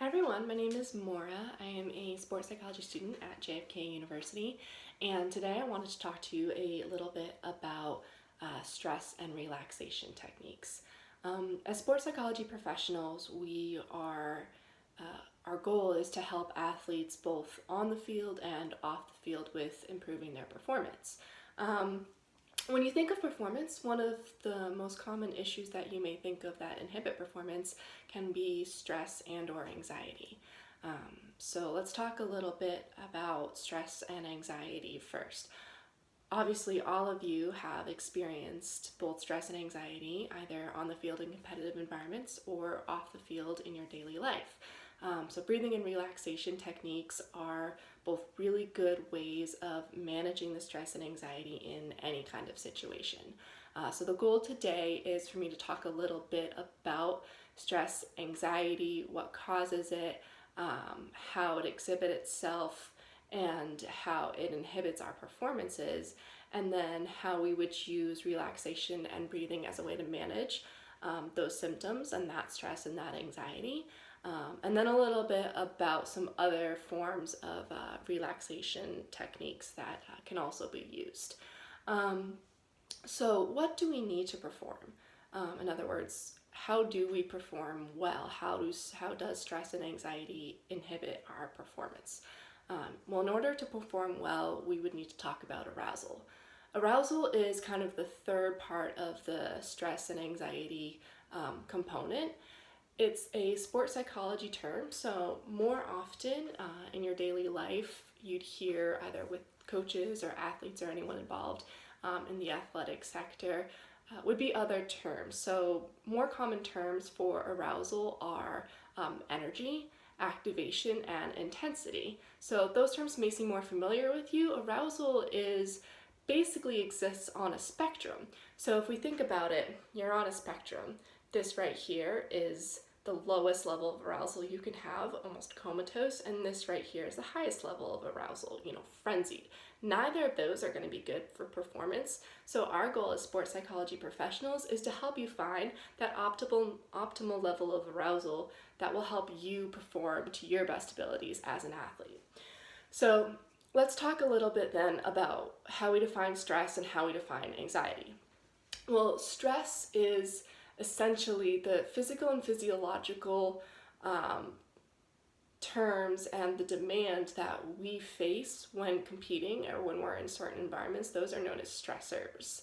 Hi everyone, my name is Maura. I am a sports psychology student at JFK University, and today I wanted to talk to you a little bit about stress and relaxation techniques. As sports psychology professionals, our goal is to help athletes both on the field and off the field with improving their performance. When you think of performance, one of the most common issues that you may think of that inhibit performance can be stress and or anxiety. So let's talk a little bit about stress and anxiety first. Obviously, all of you have experienced both stress and anxiety either on the field in competitive environments or off the field in your daily life. So breathing and relaxation techniques are both really good ways of managing the stress and anxiety in any kind of situation. So the goal today is for me to talk a little bit about stress, anxiety, what causes it, how it exhibits itself, and how it inhibits our performances, and then how we would use relaxation and breathing as a way to manage those symptoms and that stress and that anxiety. And then a little bit about some other forms of relaxation techniques that can also be used. So what do we need to perform? In other words, how do we perform well? How does stress and anxiety inhibit our performance? Well, in order to perform well, we would need to talk about arousal. Arousal is kind of the third part of the stress and anxiety component. It's a sports psychology term, so more often in your daily life, you'd hear either with coaches or athletes or anyone involved in the athletic sector would be other terms. So more common terms for arousal are energy, activation, and intensity. So those terms may seem more familiar with you. Arousal basically exists on a spectrum. So if we think about it, you're on a spectrum. This right here is the lowest level of arousal you can have, almost comatose, and this right here is the highest level of arousal, frenzied. Neither of those are going to be good for performance. So our goal as sports psychology professionals is to help you find that optimal level of arousal that will help you perform to your best abilities as an athlete. So let's talk a little bit then about how we define stress and how we define anxiety. Well, stress is essentially the physical and physiological terms and the demand that we face when competing or when we're in certain environments. Those are known as stressors.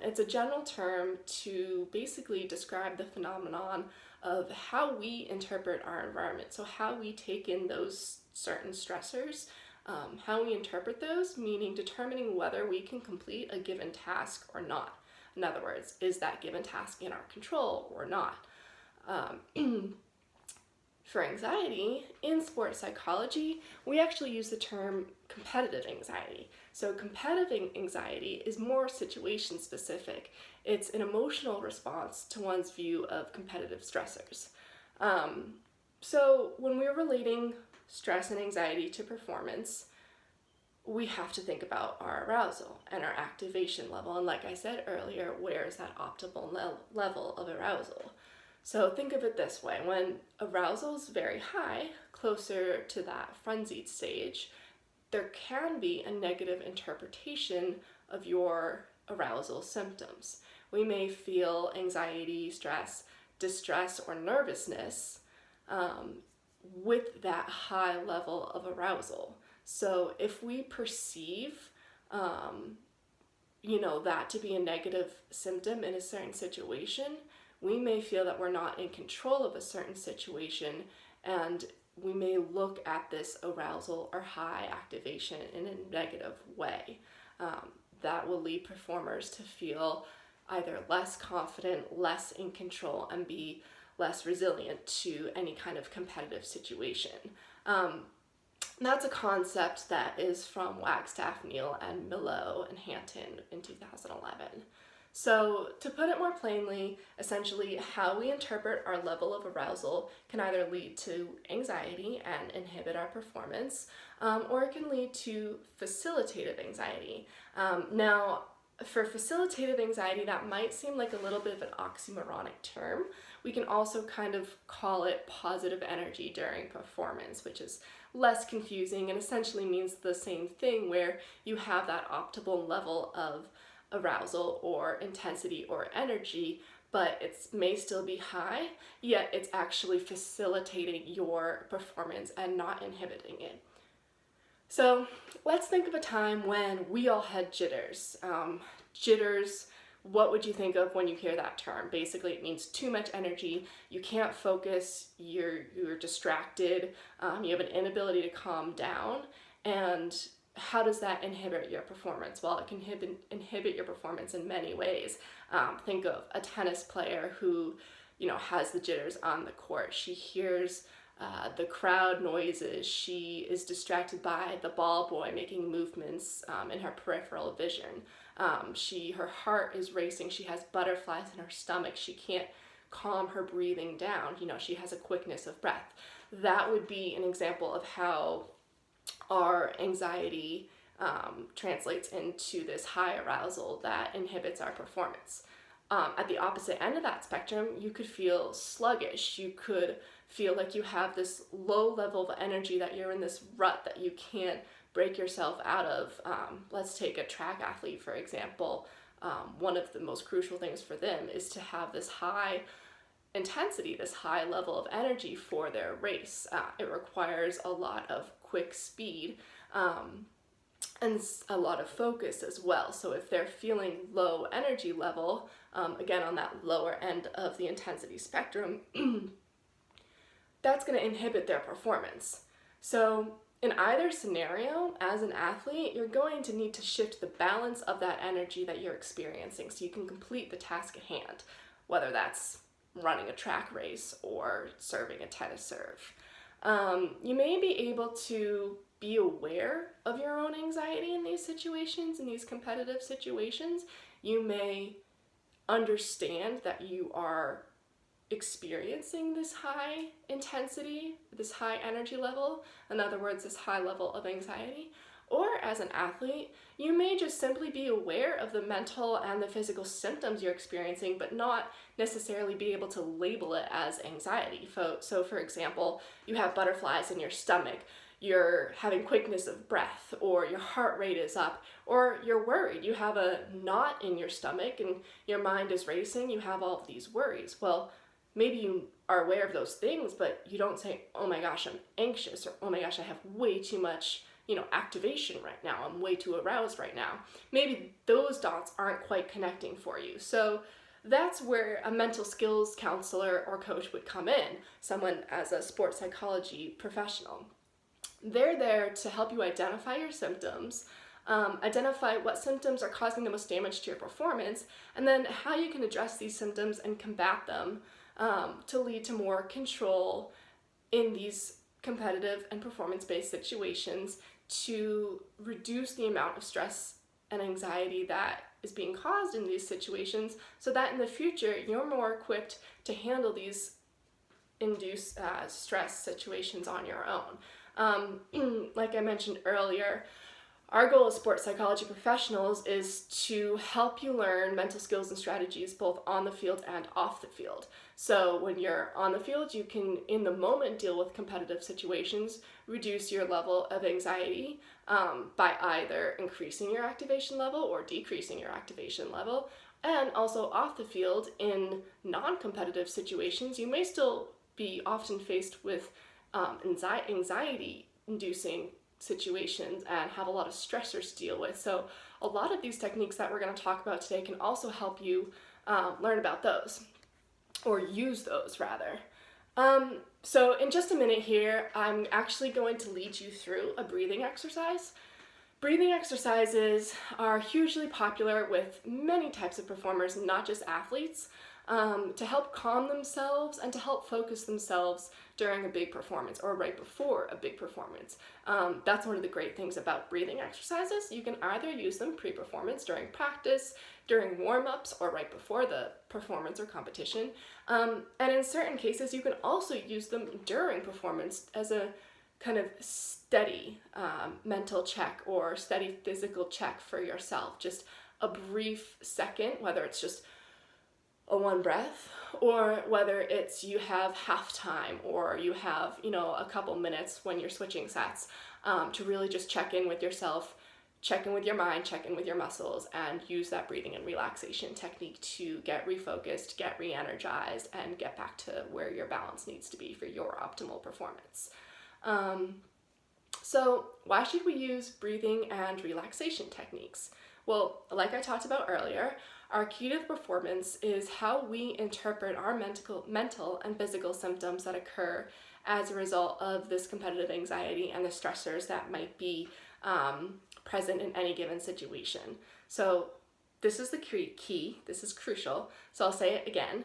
It's a general term to basically describe the phenomenon of how we interpret our environment. So how we take in those certain stressors, how we interpret those, meaning determining whether we can complete a given task or not. In other words, is that given task in our control or not? For anxiety, in sports psychology, we actually use the term competitive anxiety. So competitive anxiety is more situation specific. It's an emotional response to one's view of competitive stressors. So when we're relating stress and anxiety to performance, we have to think about our arousal and our activation level. And like I said earlier, where is that optimal level of arousal? So think of it this way. When arousal is very high, closer to that frenzied stage, there can be a negative interpretation of your arousal symptoms. We may feel anxiety, stress, distress, or nervousness with that high level of arousal. So if we perceive, that to be a negative symptom in a certain situation, we may feel that we're not in control of a certain situation, and we may look at this arousal or high activation in a negative way. That will lead performers to feel either less confident, less in control, and be less resilient to any kind of competitive situation. That's a concept that is from Wagstaff, Neal, and Milo and Hanton in 2011. So to put it more plainly, essentially how we interpret our level of arousal can either lead to anxiety and inhibit our performance, or it can lead to facilitative anxiety. Now, for facilitative anxiety, that might seem like a little bit of an oxymoronic term. we can also kind of call it positive energy during performance, which is less confusing and essentially means the same thing, where you have that optimal level of arousal or intensity or energy, but it may still be high, yet it's actually facilitating your performance and not inhibiting it. So let's think of a time when we all had jitters. Jitters, what would you think of when you hear that term? Basically, it means too much energy, you can't focus, you're distracted, you have an inability to calm down. And how does that inhibit your performance? Well, it can inhibit your performance in many ways. Think of a tennis player who, has the jitters on the court. She hears the crowd noises. She is distracted by the ball boy making movements in her peripheral vision. Her heart is racing. She has butterflies in her stomach. She can't calm her breathing down. She has a quickness of breath. That would be an example of how our anxiety translates into this high arousal that inhibits our performance. At the opposite end of that spectrum, you could feel sluggish. You could feel like you have this low level of energy, that you're in this rut that you can't break yourself out of. Let's take a track athlete, for example. One of the most crucial things for them is to have this high intensity, this high level of energy for their race. It requires a lot of quick speed and a lot of focus as well. So if they're feeling low energy level, again on that lower end of the intensity spectrum, that's going to inhibit their performance. So in either scenario, as an athlete, you're going to need to shift the balance of that energy that you're experiencing so you can complete the task at hand, whether that's running a track race or serving a tennis serve. You may be able to be aware of your own anxiety in these situations, in these competitive situations. You may understand that you are experiencing this high intensity, this high energy level, in other words, this high level of anxiety. Or as an athlete, you may just simply be aware of the mental and the physical symptoms you're experiencing, but not necessarily be able to label it as anxiety. So for example, you have butterflies in your stomach, you're having quickness of breath, or your heart rate is up, or you're worried. You have a knot in your stomach and your mind is racing, you have all of these worries. Well, maybe you are aware of those things, but you don't say, oh my gosh, I'm anxious, or oh my gosh, I have way too much activation right now, I'm way too aroused right now. Maybe those dots aren't quite connecting for you. So that's where a mental skills counselor or coach would come in, someone as a sports psychology professional. They're there to help you identify your symptoms, identify what symptoms are causing the most damage to your performance, and then how you can address these symptoms and combat them to lead to more control in these competitive and performance-based situations, to reduce the amount of stress and anxiety that is being caused in these situations, so that in the future you're more equipped to handle these induced stress situations on your own. Like I mentioned earlier, our goal as sports psychology professionals is to help you learn mental skills and strategies both on the field and off the field. So when you're on the field, you can, in the moment, deal with competitive situations, reduce your level of anxiety by either increasing your activation level or decreasing your activation level. And also off the field, in non-competitive situations, you may still be often faced with anxiety-inducing situations and have a lot of stressors to deal with. So a lot of these techniques that we're going to talk about today can also help you learn about those, or use those rather. So in just a minute here, I'm actually going to lead you through a breathing exercise. Breathing exercises are hugely popular with many types of performers, not just athletes, to help calm themselves and to help focus themselves during a big performance or right before a big performance. That's one of the great things about breathing exercises. You can either use them pre-performance, during practice, during warm-ups, or right before the performance or competition. And in certain cases, you can also use them during performance as a kind of steady mental check or steady physical check for yourself. Just a brief second, whether it's just a one breath or whether it's you have half time or you have, a couple minutes when you're switching sets, to really just check in with yourself, check in with your mind, check in with your muscles, and use that breathing and relaxation technique to get refocused, get re-energized, and get back to where your balance needs to be for your optimal performance. So why should we use breathing and relaxation techniques? Well, like I talked about earlier, our key to the performance is how we interpret our mental and physical symptoms that occur as a result of this competitive anxiety and the stressors that might be present in any given situation. So this is the key, this is crucial, so I'll say it again.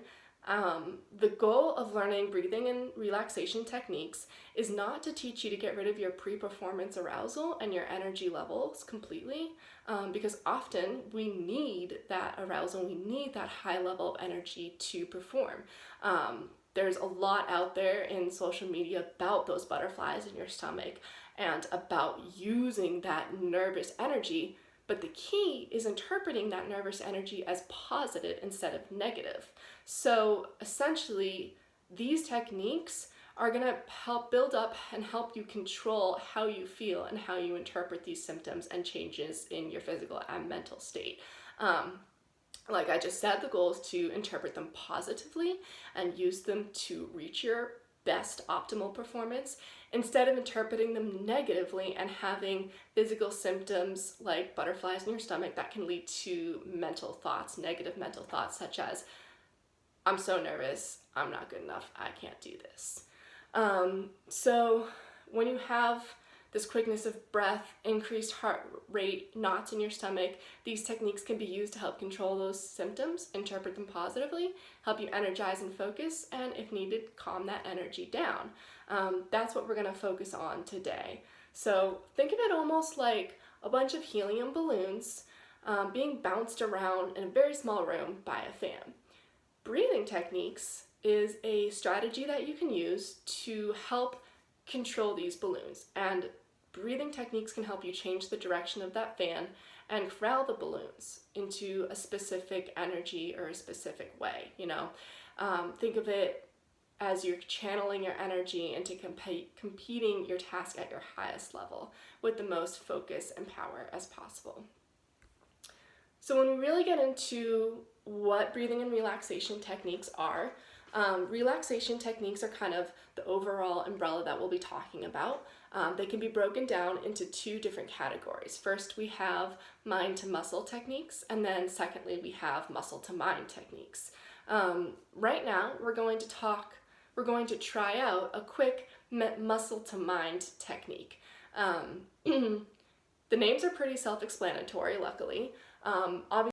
The goal of learning breathing and relaxation techniques is not to teach you to get rid of your pre-performance arousal and your energy levels completely, because often we need that arousal, we need that high level of energy to perform. There's a lot out there in social media about those butterflies in your stomach and about using that nervous energy, but the key is interpreting that nervous energy as positive instead of negative. So essentially, these techniques are going to help build up and help you control how you feel and how you interpret these symptoms and changes in your physical and mental state. Like I just said, the goal is to interpret them positively and use them to reach your best optimal performance instead of interpreting them negatively and having physical symptoms like butterflies in your stomach that can lead to mental thoughts, negative mental thoughts such as, I'm so nervous, I'm not good enough, I can't do this. So when you have this quickness of breath, increased heart rate, knots in your stomach, these techniques can be used to help control those symptoms, interpret them positively, help you energize and focus, and if needed, calm that energy down. That's what we're going to focus on today. So think of it almost like a bunch of helium balloons being bounced around in a very small room by a fan. Breathing techniques is a strategy that you can use to help control these balloons, and breathing techniques can help you change the direction of that fan and corral the balloons into a specific energy or a specific way. Think of it as you're channeling your energy into competing your task at your highest level with the most focus and power as possible. So when we really get into what breathing and relaxation techniques are, relaxation techniques are kind of the overall umbrella that we'll be talking about. They can be broken down into two different categories. First, we have mind to muscle techniques, and then secondly, we have muscle to mind techniques. Right now, we're going to try out a quick muscle to mind technique. The names are pretty self-explanatory, luckily. Obviously,